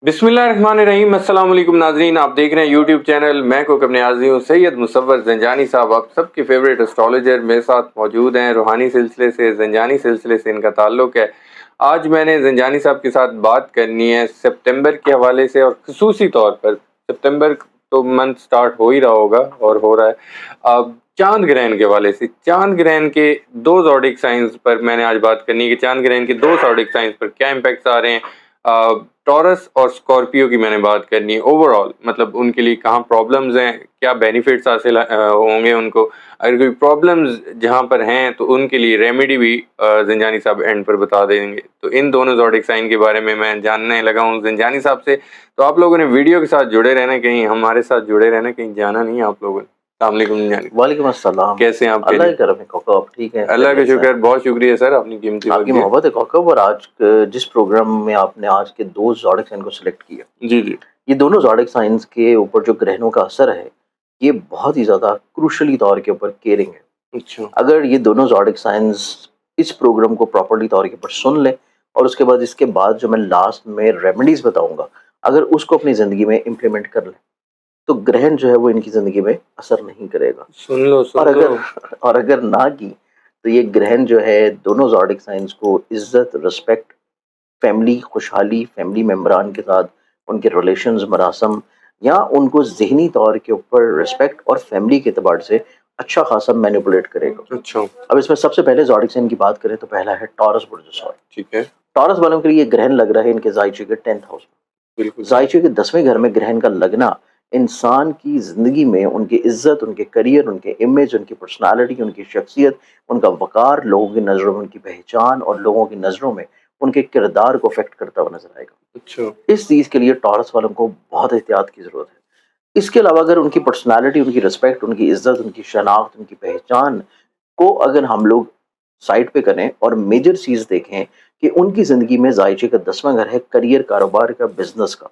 बिस्मिल्लाहिर्रहमानिर्रहीम। अस्सलाम वालेकुम नाजरीन, आप देख रहे हैं यूट्यूब चैनल मैं को अपने आज़ी हूँ सैयद मुसव्वर ज़ंजानी साहब, आप सबके फेवरेट एस्ट्रोलॉजर मेरे साथ मौजूद हैं। रूहानी सिलसिले से, ज़ंजानी सिलसिले से इनका ताल्लुक़ है। आज मैंने ज़ंजानी साहब के साथ बात करनी है सितंबर के हवाले से, और ख़ुसूसी तौर पर सितंबर तो मंथ स्टार्ट हो ही रहा होगा और हो रहा है। अब चांद ग्रहण के हवाले से, चांद ग्रहण के दो ज़ोडिक साइंस पर मैंने आज बात करनी है कि चांद ग्रहण के दो ज़ोडिक साइंस पर क्या इम्पैक्ट्स आ रहे हैं। टॉरस और स्कॉर्पियो की मैंने बात करनी है। ओवरऑल मतलब उनके लिए कहाँ प्रॉब्लम्स हैं, क्या बेनिफिट्स हासिल होंगे उनको। अगर कोई प्रॉब्लम्स जहाँ पर हैं तो उनके लिए रेमेडी भी ज़ंजानी साहब एंड पर बता देंगे। तो इन दोनों ज़ोडिक साइन के बारे में मैं जानने लगा हूँ ज़ंजानी साहब से। तो आप लोगों ने वीडियो के साथ जुड़े रहना, कहीं हमारे साथ जुड़े रहना, कहीं जाना नहीं है आप लोगों ने। अस्सलाम वालेकुम ज़ंजानी। वालेकुम अस्सलाम। कैसे हैं आप? अल्लाह के करम है कौकब, आप ठीक हैं? अल्लाह का खैरियत से शुक्र, हैं? बहुत शुक्रिया सर, अपनी कीमती वक्त आपकी दिया। मोहब्बत है कौकब। और आज जिस प्रोग्राम में आपने आज के दो ज़ोडिक साइन को सिलेक्ट किया, जी जी। ये दोनों ज़ोडिक साइंस के ऊपर जो ग्रहणों का असर है, ये बहुत ही ज़्यादा क्रूशली तौर के ऊपर केयरिंग है। अच्छा अगर ये दोनों ज़ोडिक साइंस इस प्रोग्राम को प्रॉपर्ली तौर के ऊपर सुन लें और उसके बाद इसके बाद जो मैं लास्ट में रेमेडीज बताऊंगा, अगर उसको अपनी ज़िंदगी में इम्प्लीमेंट कर लें, तो ग्रहण जो है वो इनकी ज़िंदगी में असर नहीं करेगा। सुन लो और सुन लो। अगर ना की, तो ये ग्रहण जो है दोनों ज़ोडिक साइंस को इज्जत, रिस्पेक्ट, फैमिली खुशहाली, फैमिली मेंबरान के साथ उनके रिलेशंस, मरासम, या उनको ज़हनी तौर के ऊपर रिस्पेक्ट और फैमिली के एतबार से अच्छा खासा मैनिपुलेट करेगा। अच्छा अब इसमें सबसे पहले ज़ोडिक साइन की बात करें तो पहला है टॉरस बुर्ज। ठीक है। टॉरस वालों के लिए ये ग्रहण लग रहा है इनके ज़ायचे के 10th हाउस में। बिल्कुल ज़ायचे के 10वें घर में ग्रहण का लगना इंसान की ज़िंदगी में उनकी इज्जत, उनके करियर, उनके इमेज, उनकी पर्सनालिटी, उनकी शख्सियत, उनका वक़ार, लोगों की नज़रों में उनकी पहचान और लोगों की नज़रों में उनके किरदार को अफेक्ट करता हुआ नज़र आएगा। अच्छा इस चीज़ के लिए टॉरस वालों को बहुत एहतियात की ज़रूरत है। इसके अलावा अगर उनकी पर्सनालिटी, उनकी रिस्पेक्ट, उनकी इज्जत, उनकी शनाख्त, उनकी पहचान को अगर हम लोग साइड पे करें और मेजर चीज़ देखें कि उनकी ज़िंदगी में ज़ायचे का 10वां घर है करियर, कारोबार का, बिज़नेस का,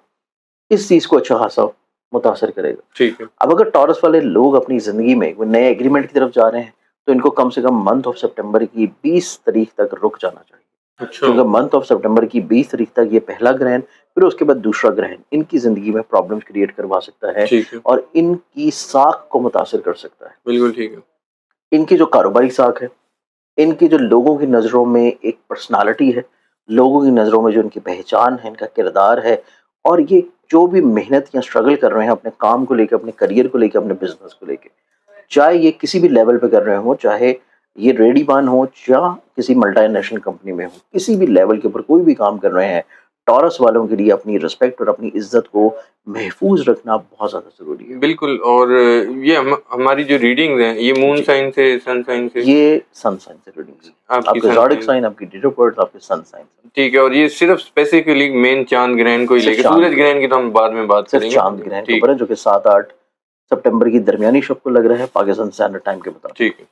इस चीज़ को अच्छा खासा मुतासर करेगा। ठीक है। अब अगर टॉरस वाले लोग अपनी ज़िंदगी में कोई नए एग्रीमेंट की तरफ जा रहे हैं, तो इनको कम से कम मंथ ऑफ सितंबर की 20 तारीख तक रुक जाना चाहिए। अच्छा क्योंकि मंथ ऑफ सितंबर की 20 तारीख तक ये पहला ग्रहण, फिर उसके बाद दूसरा ग्रहण इनकी ज़िंदगी में प्रॉब्लम्स क्रिएट करवा सकता है ठीक है। और इनकी साख को मुतासर कर सकता है। बिल्कुल ठीक है। इनकी जो कारोबारी साख है, इनकी जो लोगों की नज़रों में एक पर्सनालिटी है, लोगों की नज़रों में जो इनकी पहचान है, इनका किरदार है, और ये जो भी मेहनत या स्ट्रगल कर रहे हैं अपने काम को लेके, अपने करियर को लेके, अपने बिज़नेस को लेके, चाहे ये किसी भी लेवल पे कर रहे हों, चाहे ये रेडी-बान हो या किसी मल्टीनेशनल कंपनी में हो, किसी भी लेवल के ऊपर कोई भी काम कर रहे हैं, टॉरस वालों के लिए अपनी रिस्पेक्ट और अपनी इज़्ज़त को महफूज़ रखना बहुत ज़्यादा ज़रूरी है। बिल्कुल। और ये हमारी जो रीडिंग्स हैं, ये मून जी, साइन से, सन साइन से, ये सन साइन से रीडिंग्स हैं। आपकी आपके सन ज़ोडिक साइन। साइन, आपकी डेट ऑफ बर्थ, आपके सन साइन से। ठीक है। और ये सिर्फ स्पेसिफिकली मेन चांद ग्रहण को ही सिर्फ लेके, चाँद सूरज के ग्रहण की तो हम बाद में बात सिर्फ करेंगे। चाँद ग्रहण के ठीक ऊपर है, जो कि 7-8 सितंबर की दरमियानी शब को लग रहा है पाकिस्तान स्टैंडर्ड टाइम के मुताबिक। ठीक है।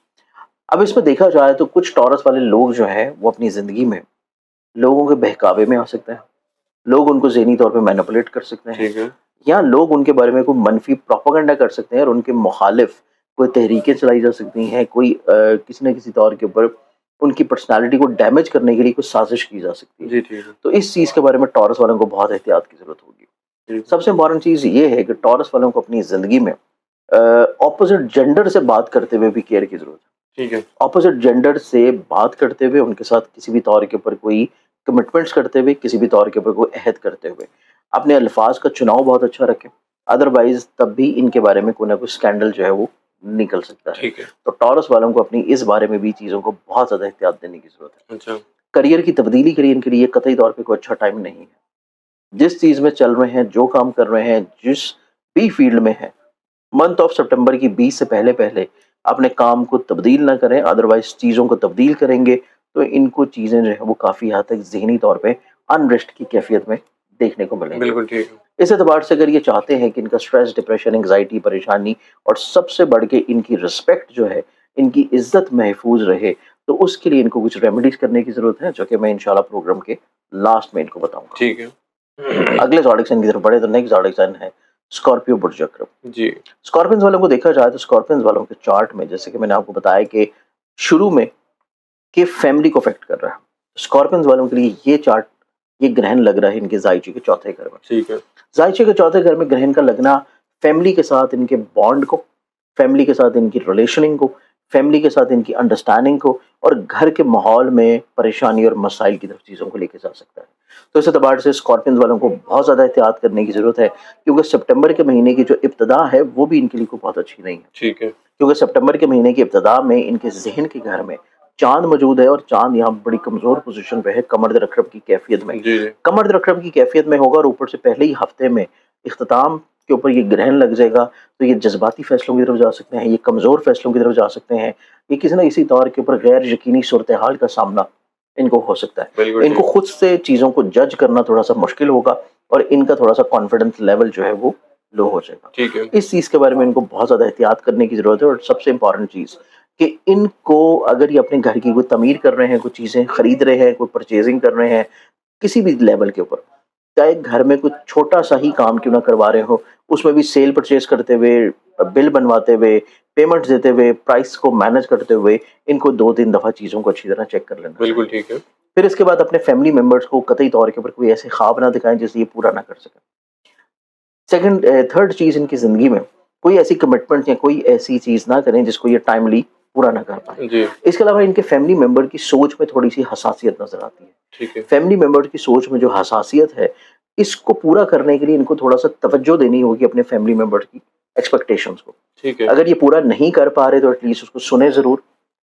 अब इसमें देखा जाए तो कुछ टॉरस वाले लोग जो हैं, वो अपनी ज़िंदगी में लोगों के बहकावे में आ सकते हैं। लोग उनको ज़हनी तौर पे मैनिपुलेट कर सकते हैं, ठीक है। या लोग उनके बारे में कोई मनफ़ी प्रोपेगेंडा कर सकते हैं और उनके मुखालिफ कोई तहरीकें चलाई जा सकती हैं, कोई किसी न किसी तौर के ऊपर उनकी पर्सनैलिटी को डैमेज करने के लिए कोई साज़िश की जा सकती है। जी ठीक है। तो इस चीज़ के बारे में टॉरस वालों को बहुत एहतियात की ज़रूरत होगी। ठीक है। सबसे इम्पोर्टेंट चीज़ ये है कि टॉरस वालों को अपनी ज़िंदगी में ऑपोज़िट जेंडर से बात करते हुए भी केयर की ज़रूरत है। ठीक है। ऑपोज़िट जेंडर से बात करते हुए, उनके साथ किसी भी तौर के ऊपर कोई कमिटमेंट्स करते हुए, किसी भी तौर के ऊपर कोई अहद करते हुए, अपने अल्फाज का चुनाव बहुत अच्छा रखें। अदरवाइज़ तब भी इनके बारे में कोई ना कोई स्कैंडल जो है वो निकल सकता है। ठीक है। तो टॉरस वालों को अपनी इस बारे में भी चीज़ों को बहुत ज़्यादा एहतियात देने की ज़रूरत है। अच्छा करियर की तब्दीली के लिए इनके लिए कतई तौर पे कोई अच्छा टाइम नहीं है। जिस चीज़ में चल रहे हैं, जो काम कर रहे हैं, जिस भी फ़ील्ड में हैं, मंथ ऑफ सितंबर की 20 से पहले-पहले अपने काम को तब्दील ना करें, अदरवाइज़ चीज़ों को तब्दील करेंगे, तो इनको चीज़ें जो है वो काफ़ी हद तक ज़हनी तौर पे अनरेस्ट की कैफ़ियत में देखने को मिलेंगे। बिल्कुल ठीक है। इस एतबार से अगर ये चाहते हैं कि इनका स्ट्रेस, डिप्रेशन, एंग्ज़ायटी, परेशानी और सबसे बढ़ के इनकी रिस्पेक्ट जो है, इनकी इज़्ज़त महफूज़ रहे, तो उसके लिए इनको कुछ रेमेडीज़ करने की ज़रूरत है, जो कि मैं इंशाल्लाह प्रोग्राम के लास्ट में इनको बताऊँगा। ठीक है। अगले ज़ोडिक साइन की तरफ बढ़े तो नेक्स्ट ज़ोडिक साइन है स्कॉर्पियो बुर्ज अक़रब। जी स्कॉर्पियंस वालों को देखा जाए तो स्कॉर्पियंस वालों के चार्ट में, जैसे कि मैंने आपको बताया कि शुरू में कि फैमिली को अफेक्ट कर रहा है। स्कॉर्पियंस वालों के लिए ये चार्ट ये ग्रहण लग रहा है इनके जायचे के चौथे घर में। ठीक है। जायचे के चौथे घर में ग्रहण का लगना फैमिली के साथ इनके बॉन्ड को, फैमिली के साथ इनकी रिलेशनिंग को, फैमिली के साथ इनकी अंडरस्टैंडिंग को और घर के माहौल में परेशानी और मसाइल की तरफ चीज़ों को लेके जा सकता है। तो इस एतबार से स्कॉर्पियंस वालों को बहुत ज़्यादा एहतियात करने की ज़रूरत है, क्योंकि सितंबर के महीने की जो इब्तिदा है वो भी इनके लिए कोई बहुत अच्छी नहीं है। ठीक है। क्योंकि सितंबर के महीने की इब्तिदा में इनके ज़हन के घर में चाँद मौजूद है और चाँद यहाँ बड़ी कमज़ोर पोज़ीशन पे है, कमर रखरब की कैफ़ियत में। जी, जी। कमर रखरब की कैफ़ियत में होगा और ऊपर से पहले ही हफ़्ते में इख्तिताम के ऊपर ये ग्रहण लग जाएगा, तो ये जज़्बाती फ़ैसलों की तरफ जा सकते हैं, ये कमज़ोर फ़ैसलों की तरफ जा सकते हैं, ये किसी न किसी तौर के ऊपर गैर यकीनी सूरत-ए-हाल का सामना इनको हो सकता है। बिल्कुल इनको ठीक। खुद से चीज़ों को जज करना थोड़ा-सा मुश्किल होगा और इनका थोड़ा-सा कॉन्फिडेंस लेवल जो है वो लो हो जाएगा। ठीक है। इस चीज़ के बारे में इनको बहुत ज़्यादा एहतियात करने की ज़रूरत है और सबसे इम्पोर्टेंट चीज़ कि इनको अगर ये अपने घर की कोई तमीर कर रहे हैं, कोई चीज़ें खरीद रहे हैं, कोई परचेज़िंग कर रहे हैं, किसी भी लेवल के ऊपर, चाहे घर में कुछ छोटा-सा ही काम क्यों ना करवा रहे हो, उसमें भी सेल परचेज़ करते हुए, बिल बनवाते हुए, पेमेंट्स देते हुए, प्राइस को मैनेज करते हुए, इनको 2-3 दफ़ा चीज़ों को अच्छी तरह चेक कर लेना बिल्कुल चाहिए। ठीक है। फिर इसके बाद अपने फैमिली मेंबर्स को कतई तौर के ऊपर कोई ऐसे ख्वाब ना दिखाएँ जिससे ये पूरा ना कर सकें। सेकंड थर्ड चीज़ इनकी ज़िंदगी में कोई ऐसी कमिटमेंट या कोई ऐसी चीज़ ना करें जिसको ये टाइमली पूरा ना कर पाएँ। जी। इसके अलावा इनके फैमिली मेंबर की सोच में थोड़ी-सी हसासियत नज़र आती है। ठीक है। फैमिली मेंबर की सोच में जो हसासियत है, इसको पूरा करने के लिए इनको थोड़ा-सा तवज्जो देनी होगी अपने फैमिली मेंबर की एक्सपेक्टेशंस को। ठीक है। अगर ये पूरा नहीं कर पा रहे तो एटलीस्ट उसको सुने ज़रूर,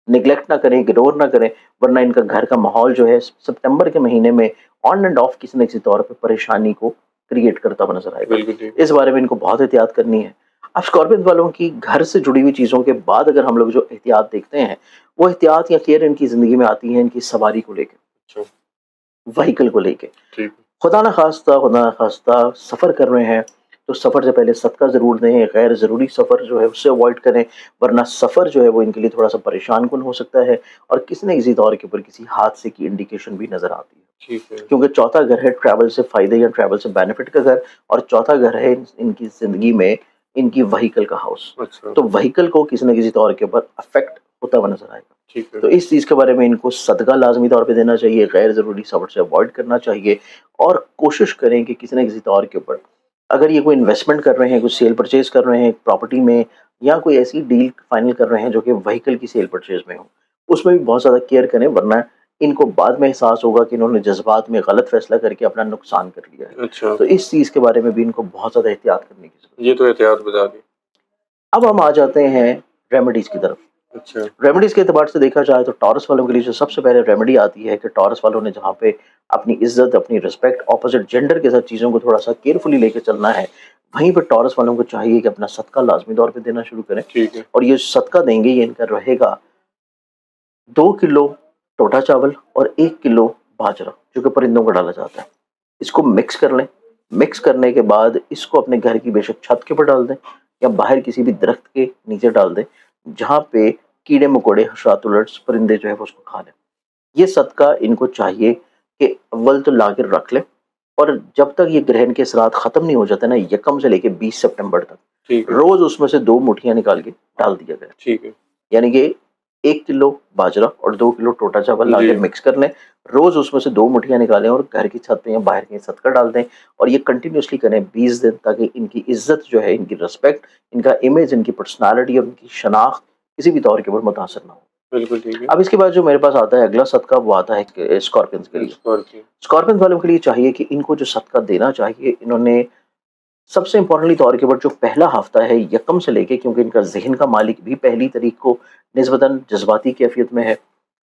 नेग्लेक्ट ना करें, इग्नोर ना करें, वरना इनका घर का माहौल जो है सितंबर के महीने में ऑन एंड ऑफ किसी न किसी तौर पे परेशानी को क्रिएट करता हुआ नज़र आएगा। बिल्कुल ठीक। इस बारे में इनको बहुत एहतियात करनी है। अब स्कॉर्पियन वालों की घर से जुड़ी हुई चीज़ों के बाद अगर हम लोग जो एहतियात देखते हैं, वो एहतियात या केयर इनकी ज़िंदगी में आती है इनकी सवारी को लेके, अच्छा। व्हीकल को लेके। ठीक। खुदा ना खास्ता सफ़र कर रहे हैं, तो सफ़र से पहले सदका ज़रूर दें, गैर ज़रूरी सफ़र जो है उससे अवॉइड करें, वरना सफ़र जो है वो इनके लिए थोड़ा-सा परेशान-कुन हो सकता है और किसी न किसी तौर के ऊपर किसी हादसे की इंडिकेशन भी नज़र आती है। ठीक है। क्योंकि चौथा घर है ट्रैवल से फ़ायदे या ट्रैवल से बेनिफिट का घर और चौथा घर है इनकी ज़िंदगी में इनकी व्हीकल का हाउस। अच्छा। तो व्हीकल को किसी न किसी तौर के ऊपर अफ़ेक्ट होता हुआ नज़र आएगा। ठीक है। तो इस चीज़ के बारे में इनको सदका लाज़मी तौर पे देना चाहिए, गैर ज़रूरी सफ़र से अवॉइड करना चाहिए और कोशिश करें कि किसी न किसी तौर के ऊपर अगर ये कोई इन्वेस्टमेंट कर रहे हैं, कुछ सेल परचेज़ कर रहे हैं प्रॉपर्टी में या कोई ऐसी डील फाइनल कर रहे हैं जो कि व्हीकल की सेल परचेज़ में हो, उसमें भी बहुत ज़्यादा केयर करें, वरना इनको बाद में एहसास होगा कि इन्होंने जज़्बात में गलत फ़ैसला करके अपना नुकसान कर लिया है। अच्छा। तो इस चीज़ के बारे में भी इनको बहुत ज़्यादा एहतियात करने की ज़रूरत है। ये तो एहतियात बता दी। अब हम आ जाते हैं रेमेडीज़ की तरफ। अच्छा। रेमेडीज़ के एतबार से देखा जाए तो टॉरस वालों के लिए जो सबसे पहले रेमेडी आती है कि टॉरस वालों ने जहाँ पे अपनी इज़्ज़त, अपनी रिस्पेक्ट ऑपोज़िट जेंडर के साथ चीज़ों को थोड़ा-सा केयरफुली लेके चलना है, वहीं पे टॉरस वालों को चाहिए कि अपना सदका लाज़मी तौर पे देना शुरू करें ठीक है। और ये सदका देंगे ये इनका रहेगा 2 किलो टोटा चावल और 1 किलो बाजरा, जो कि परिंदों को डाला जाता है। इसको मिक्स कर लें, मिक्स करने के बाद इसको अपने घर की बेशक छत के ऊपर डाल दें या बाहर किसी भी दरख्त के नीचे डाल दें, जहाँ पे कीड़े-मकोड़े, हशरात-उलट परिंदे जो है वो उसको खा लें। ये सदका इनको चाहिए कि अव्वल तो ला के रख लें और जब तक ये ग्रहण के असरात ख़त्म नहीं हो जाते ना, यकम से लेके 20 सितंबर तक, ठीक है। रोज़ उसमें से 2 मुठियाँ निकाल के डाल दिया करें। ठीक है। यानी कि 1 किलो बाजरा और 2 किलो टोटा चावल ला जी। के मिक्स कर लें, रोज़ उसमें से 2 मुठियाँ निकालें और घर की छत पे या बाहर कहीं सदका डाल दें और ये कंटिन्यूअसली करें 20 दिन, ताकि इनकी इज़्ज़त जो है, इनकी रिस्पेक्ट, इनका इमेज, इनकी पर्सनैलिटी और इनकी शनाख्त किसी भी तौर के ऊपर मुतासर ना हो। बिल्कुल ठीक है। अब इसके बाद जो मेरे पास आता है अगला सदका, वो आता है स्कॉर्पियंस के लिए। स्कॉर्पियो। स्कॉर्पियंस वालों के लिए चाहिए कि इनको जो सदका देना चाहिए, इन्होंने सबसे इम्पोर्टेंटली तौर के ऊपर जो पहला हफ्ता है यकम से लेके, क्योंकि इनका ज़हन का मालिक भी पहली तारीख को निस्बतन जज्बाती कैफियत में है,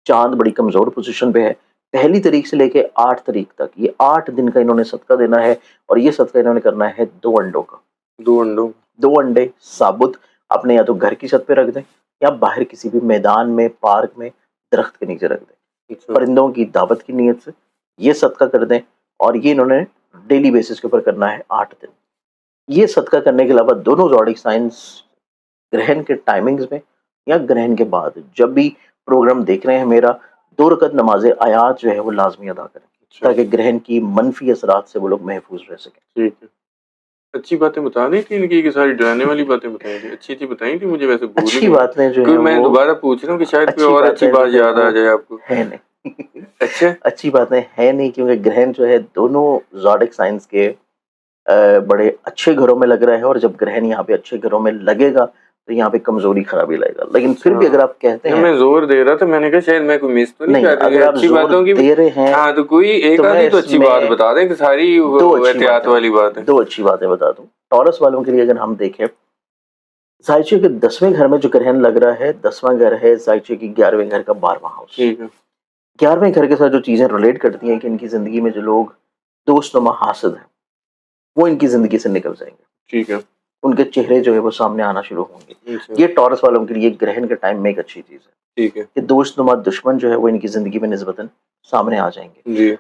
चाँद बड़ी कमज़ोर पोज़ीशन पे है। पहली तारीख से लेके 8 तारीख तक ये 8 दिन का इन्होंने सदका देना है और ये सदका इन्होंने करना है 2 अंडों का। 2 अंडों। 2 अंडे साबुत अपने या तो घर की छत पे रख दें या बाहर किसी भी मैदान में, पार्क में, दरख्त के नीचे रख दें। अच्छा। परिंदों की दावत की नीयत से ये सदका कर दें और ये इन्होंने डेली बेसिस के ऊपर करना है 8 दिन। ये सदका करने के अलावा दोनों ज़ोडिक साइंस ग्रहण के टाइमिंग्स में या ग्रहण के बाद जब भी प्रोग्राम देख रहे हैं मेरा, 2 रकत नमाज़े आयात जो है वो लाज़मी अदा करें, अच्छा। ताकि ग्रहण की मनफी असरात से वो लोग महफूज रह सकें। ठीक है। अच्छी बातें बता दी थी इनकी, कि सारी डराने वाली बातें बताई थी। अच्छी-अच्छी बताई थी, मुझे वैसे भूल ही अच्छी गई। बातें जो क्योंकि हैं मैं वो दोबारा पूछ रहा हूँ कि शायद कोई अच्छी और अच्छी बातें बात जो है याद आ वो जाए आपको। है नहीं। अच्छा। अच्छी बातें है नहीं, क्योंकि ग्रहण जो है दोनों ज़ोडिक साइंस के बड़े अच्छे घरों में लग रहा है, और जब ग्रहण यहाँ पे अच्छे घरों में लगेगा तो यहाँ पे कमजोरी खराबी लगेगा। लेकिन फिर भी अगर अच्छा। आप कहते नहीं, हैं, मैं ज़ोर दे रहा था, मैंने कहा शायद मैं कोई मिस तो नहीं नहीं, कर रही अगर आप अच्छी जोर बातों की भी। दे रहे हैं हाँ, तो कोई तो एक मैं आधी तो अच्छी बात इसमें बता दें कि सारी दो वो अच्छी एहतियात बातें वाली बात है। दो अच्छी बातें बता दूं। टॉरस वालों के लिए अगर हम देखें, जायचे के 10वें घर में जो ग्रहण लग रहा है, 10वां घर है जायचे की 11वें घर का 12वां हाउस। ठीक है, 11वें घर के साथ जो चीजें रिलेट करती हैं कि इनकी जिंदगी में जो लोग दोस्तनुमा हासिद हैं, वो इनकी जिंदगी से निकल जाएंगे, ठीक है। उनके चेहरे जो है वो सामने आना शुरू होंगे। अच्छा, ये टॉरस वालों के लिए ग्रहण के टाइम में एक अच्छी चीज है ठीक है। कि दोस्तनुमा दुश्मन जो है वो इनकी जिंदगी में निस्बतन सामने आ जाएंगे। जी,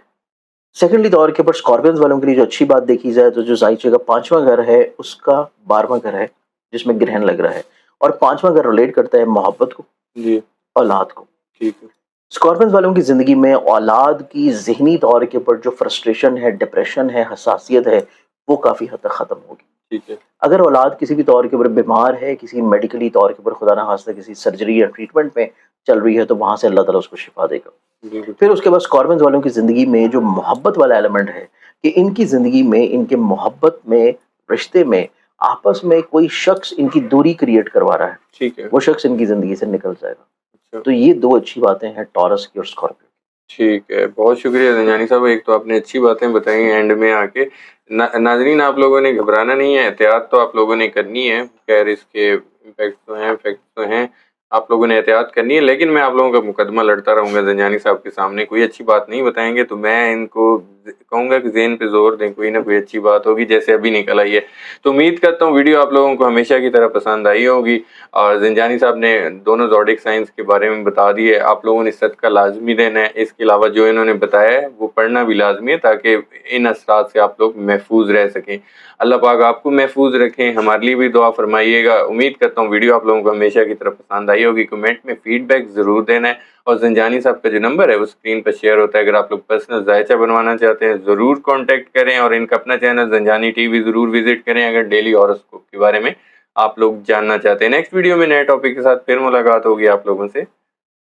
सेकेंडली तौर के ऊपर स्कॉर्पियंस वालों के लिए जो अच्छी बात देखी जाए, तो जो जायचे का 5वां घर है उसका 12वां घर है जिसमें ग्रहण लग रहा है, और 5वां घर रिलेट करता है मोहब्बत को, जी, औलाद को। ठीक है, स्कॉर्पियंस वालों की जिंदगी में औलाद की ज़हनी तौर के ऊपर जो फ्रस्ट्रेशन है, डिप्रेशन है, हसासियत है, वो काफ़ी हद तक ख़त्म होगी। ठीक है। अगर औलाद किसी भी तौर के ऊपर बीमार है, किसी मेडिकली तौर के ऊपर खुदा ना खास्ता किसी सर्जरी या ट्रीटमेंट में चल रही है, तो वहाँ से अल्लाह ताला उसको शिफा देगा। बिल्कुल फिर ठीक। उसके बाद स्कॉर्पियंस वालों की ज़िंदगी में जो मोहब्बत वाला एलिमेंट है, कि इनकी ज़िंदगी में, इनके मोहब्बत में, रिश्ते में, आपस में कोई शख्स इनकी दूरी क्रिएट करवा रहा है, ठीक है। वो शख्स इनकी ज़िंदगी से निकल जाएगा। अच्छा, तो ये 2 अच्छी बातें हैं टॉरस की और स्कॉर्पियो ठीक है। बहुत शुक्रिया ज़ंजानी साहब, एक तो आपने अच्छी बातें बताई एंड में आके। नाज़रीन, आप लोगों ने घबराना नहीं है, एहतियात तो आप लोगों ने करनी है। खैर इसके इम्पैक्ट तो हैं, इफ़ेक्ट तो हैं, आप लोगों ने एहतियात करनी है, लेकिन मैं आप लोगों का मुकदमा लड़ता रहूँगा ज़ंजानी साहब के सामने। कोई अच्छी बात नहीं बताएँगे तो मैं इनको कहूँगा कि ज़ेहन पे ज़ोर दें, कोई ना कोई अच्छी बात होगी, जैसे अभी निकल आई है। तो उम्मीद करता हूँ वीडियो आप लोगों को हमेशा की तरह पसंद आई होगी, और ज़ंजानी साहब ने दोनों ज़ोडिक साइंस के बारे में बता दिए। आप लोगों ने सदका लाज़मी देना है। इसके अलावा जो इन्होंने बताया है वो पढ़ना भी लाज़मी है, ताकि इन असरात से आप लोग महफूज रह सकें। अल्लाह पाक आपको महफूज रखें, हमारे लिए भी दुआ फरमाइएगा। उम्मीद करता हूँ वीडियो आप लोगों को हमेशा की तरह पसंद आई होगी। कमेंट में फीडबैक ज़रूर देना है, और ज़ंजानी साहब का जो नंबर है वो स्क्रीन पर शेयर होता है। अगर आप लोग पर्सनल जायचा बनवाना चाहते हैं ज़रूर कॉन्टैक्ट करें, और इनका अपना चैनल ज़ंजानी टीवी ज़रूर विजिट करें अगर डेली हॉरोस्कोप के बारे में आप लोग जानना चाहते हैं। नेक्स्ट वीडियो में नए टॉपिक के साथ फिर मुलाकात होगी आप लोगों से।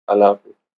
अल्लाह हाफ़िज़।